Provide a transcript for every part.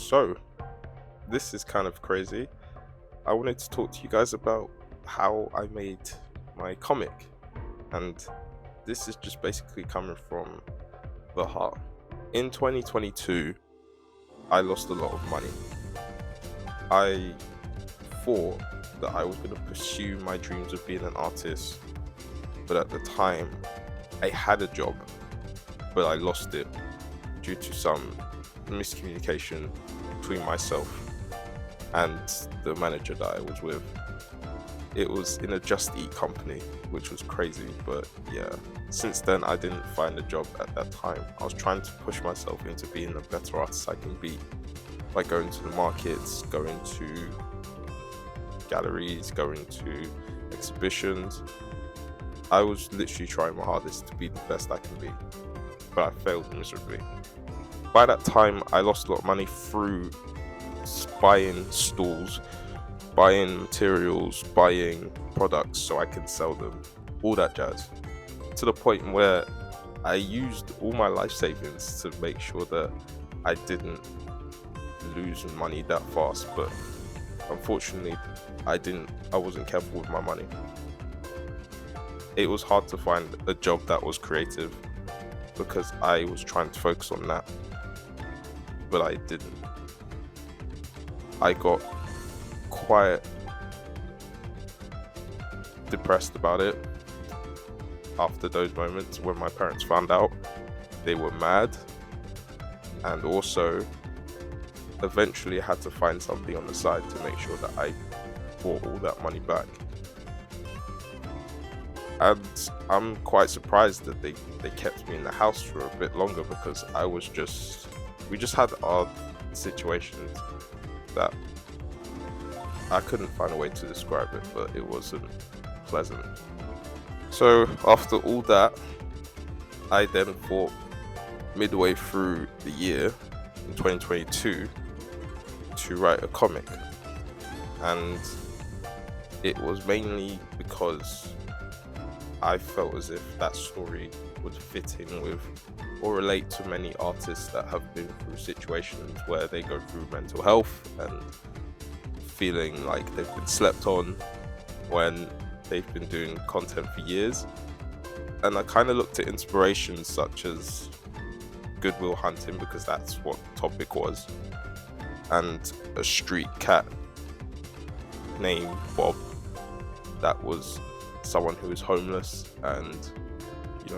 So, this is kind of crazy. I wanted to talk to you guys about how I made my comic, and this is just basically coming from the heart. In 2022, I lost a lot of money. I thought that I was going to pursue my dreams of being an artist, but at the time, I had a job, but I lost it due to some miscommunication between myself and the manager that I was with. It was in a Just Eat company, which was crazy, but yeah. Since then, I didn't find a job at that time. I was trying to push myself into being a better artist I can be by going to the markets, going to galleries, going to exhibitions. I was literally trying my hardest to be the best I can be, but I failed miserably. By that time, I lost a lot of money through buying stalls, buying materials, buying products so I could sell them, all that jazz. To the point where I used all my life savings to make sure that I didn't lose money that fast, but unfortunately I wasn't careful with my money. It was hard to find a job that was creative because I was trying to focus on that, but I didn't. I got quite depressed about it after those moments when my parents found out. They were mad, and also eventually I had to find something on the side to make sure that I brought all that money back. And I'm quite surprised that they kept me in the house for a bit longer, because we just had our situations that I couldn't find a way to describe it, but it wasn't pleasant. So after all that, I then thought midway through the year in 2022 to write a comic, and it was mainly because I felt as if that story would fit in with or relate to many artists that have been through situations where they go through mental health and feeling like they've been slept on when they've been doing content for years. And I kind of looked at inspirations such as Good Will Hunting, because that's what the topic was, and a street cat named Bob that was someone who is homeless and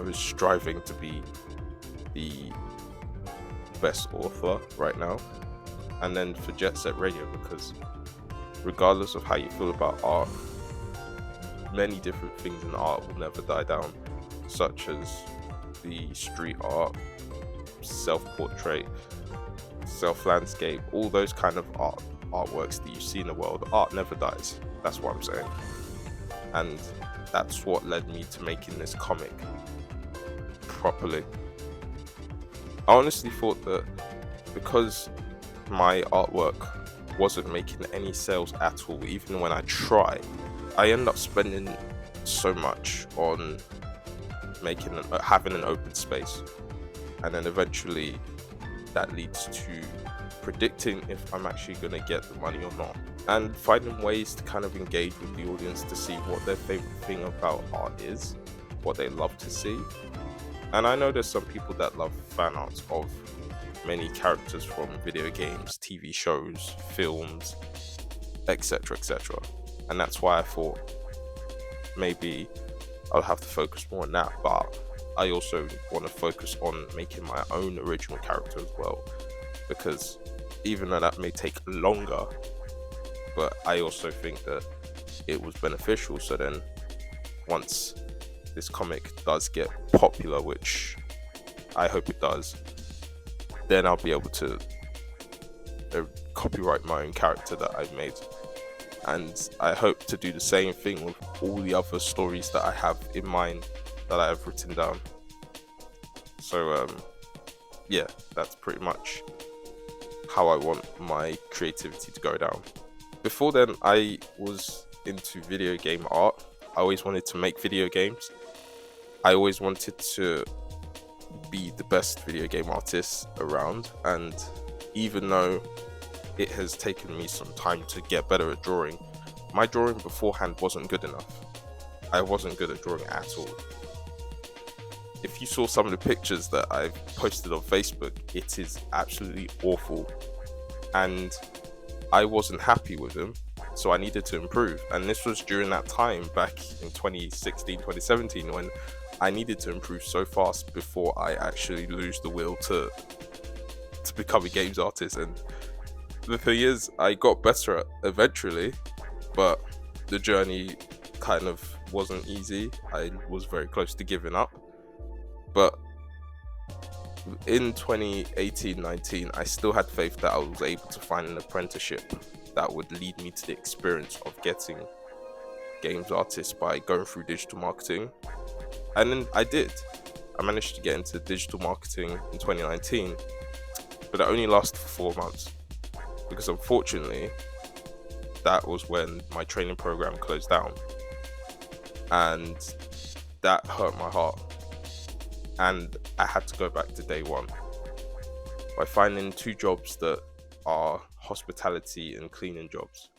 is striving to be the best author right now. And then for Jet Set Radio, because regardless of how you feel about art, many different things in art will never die down, such as the street art, self-portrait, self-landscape, all those kind of artworks that you see in the world. Art never dies. That's what I'm saying. And that's what led me to making this comic properly. I honestly thought that because my artwork wasn't making any sales at all, even when I tried, I ended up spending so much on having an open space, and then eventually that leads to predicting if I'm actually going to get the money or not, and finding ways to kind of engage with the audience to see what their favorite thing about art is, what they love to see. And I know there's some people that love fan arts of many characters from video games, TV shows, films, etc., etc. And that's why I thought maybe I'll have to focus more on that, but I also want to focus on making my own original character as well, because even though that may take longer, but I also think that it was beneficial. So then once this comic does get popular, which I hope it does, then I'll be able to copyright my own character that I've made. And I hope to do the same thing with all the other stories that I have in mind that I have written down. So yeah, that's pretty much how I want my creativity to go down. Before then, I was into video game art. I always wanted to make video games. I always wanted to be the best video game artist around, and even though it has taken me some time to get better at drawing. My drawing beforehand wasn't good enough. I wasn't good at drawing at all. If you saw some of the pictures that I've posted on Facebook, it is absolutely awful. And I wasn't happy with them, so I needed to improve. And this was during that time back in 2016, 2017, when I needed to improve so fast before I actually lose the will to become a games artist. And the thing is, I got better eventually, but the journey kind of wasn't easy. I was very close to giving up. But in 2018-19, I still had faith that I was able to find an apprenticeship that would lead me to the experience of getting games artist by going through digital marketing. And then I did. I managed to get into digital marketing in 2019, but it only lasted for 4 months because unfortunately that was when my training program closed down, and that hurt my heart. And I had to go back to day one by finding 2 jobs that are hospitality and cleaning jobs.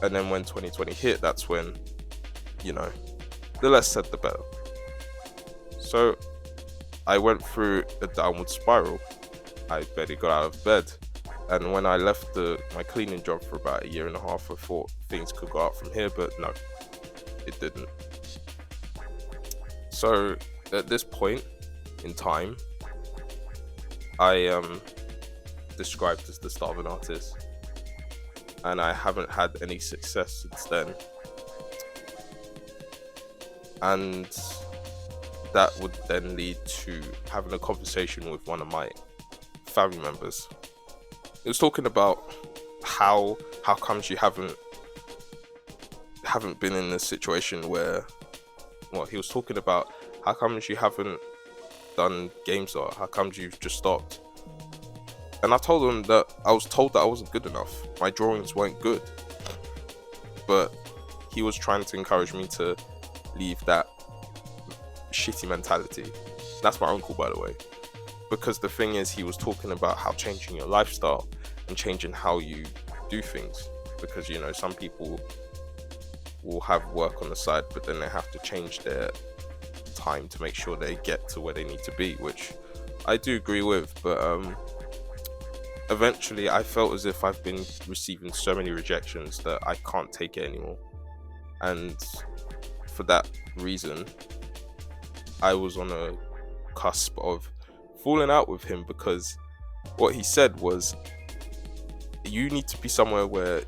And then when 2020 hit, that's when, the less said the better. So I went through a downward spiral. I barely got out of bed. And when I left my cleaning job for about 1.5 years, I thought things could go up from here, but no, it didn't. So at this point in time, I am described as the STARVIN artist, and I haven't had any success since then. And that would then lead to having a conversation with one of my family members. It was talking about how comes you haven't been in a situation where, he was talking about how comes you haven't done games art, how comes you've just stopped. And I told him that I was told that I wasn't good enough, my drawings weren't good, but he was trying to encourage me to leave that shitty mentality. That's my uncle, by the way, because the thing is, he was talking about how changing your lifestyle and changing how you do things, because some people will have work on the side, but then they have to change their time to make sure they get to where they need to be, which I do agree with. But eventually I felt as if I've been receiving so many rejections that I can't take it anymore, and for that reason I was on a cusp of falling out with him, because what he said was, you need to be somewhere where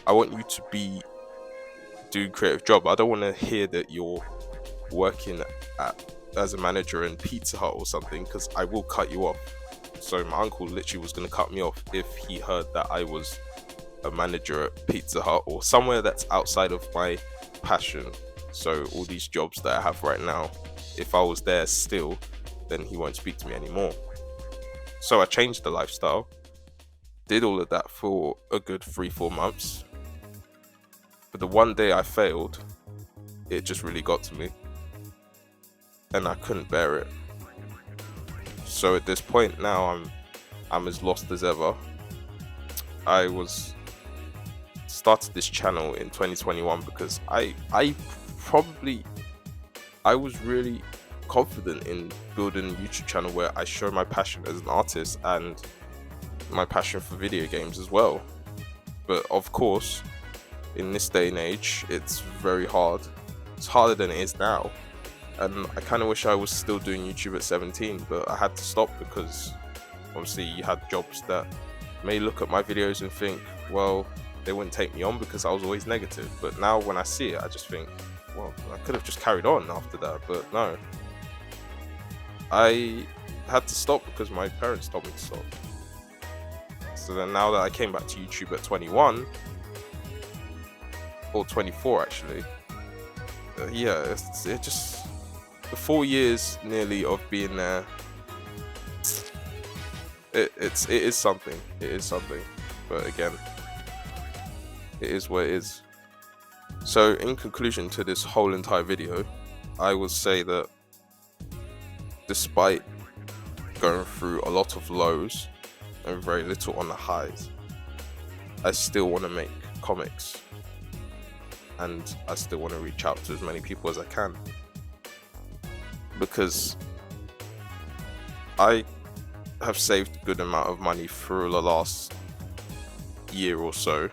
I want you to be doing creative job. I don't want to hear that you're working as a manager in Pizza Hut or something, because I will cut you off. So my uncle literally was going to cut me off if he heard that I was a manager at Pizza Hut or somewhere that's outside of my passion. So all these jobs that I have right now, if I was there still, then he won't speak to me anymore. So I changed the lifestyle, did all of that for a good 3-4 months. But the one day I failed, it just really got to me, and I couldn't bear it. So at this point now, I'm as lost as ever. I started this channel in 2021 because I was really confident in building a YouTube channel where I show my passion as an artist and my passion for video games as well. But of course, in this day and age, it's very hard. It's harder than it is now, and I kind of wish I was still doing YouTube at 17, but I had to stop because obviously you had jobs that may look at my videos and think, well, they wouldn't take me on because I was always negative. But now when I see it, I just think, well, I could have just carried on after that, but no. I had to stop because my parents told me to stop. So then now that I came back to YouTube at 21, or 24 actually, it just, the 4 years nearly of being there, it is something. It is something. But again, it is what it is. So in conclusion to this whole entire video, I would say that despite going through a lot of lows and very little on the highs, I still want to make comics, and I still want to reach out to as many people as I can, because I have saved a good amount of money through the last year or so,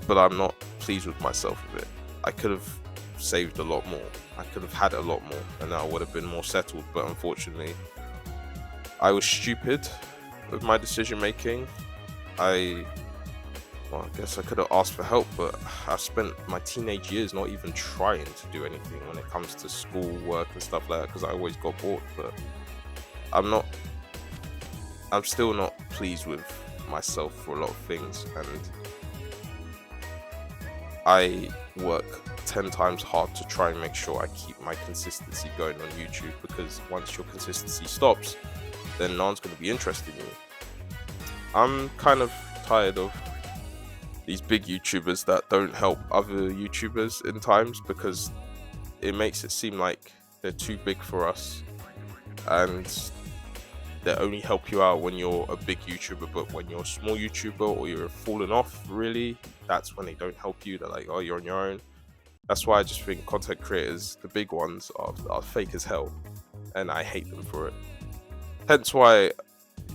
but I'm not pleased with myself with it. I could have saved a lot more. I could have had a lot more, and I would have been more settled, but unfortunately I was stupid with my decision making. I guess I could have asked for help, but I spent my teenage years not even trying to do anything when it comes to school, work and stuff like that, because I always got bored. But I'm still not pleased with myself for a lot of things, and I work 10 times hard to try and make sure I keep my consistency going on YouTube, because once your consistency stops, then no one's going to be interested in you. I'm kind of tired of these big YouTubers that don't help other YouTubers in times, because it makes it seem like they're too big for us and they only help you out when you're a big YouTuber, but when you're a small YouTuber or you're falling off, really, that's when they don't help you. They're like, oh, you're on your own. That's why I just think content creators, the big ones, are fake as hell, and I hate them for it. Hence why,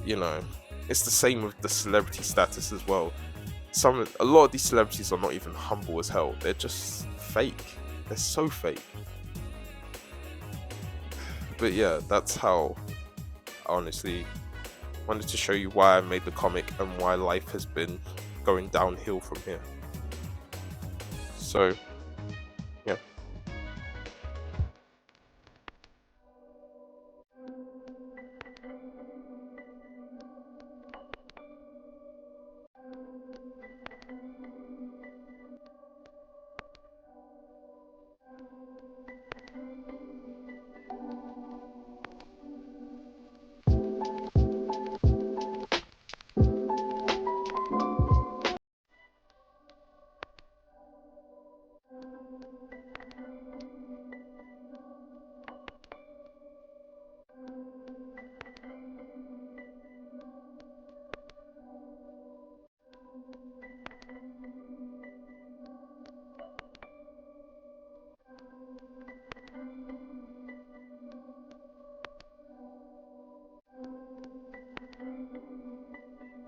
you know, it's the same with the celebrity status as well. A lot of these celebrities are not even humble as hell. They're just fake. They're so fake. But yeah, that's how I honestly wanted to show you why I made the comic and why life has been going downhill from here. So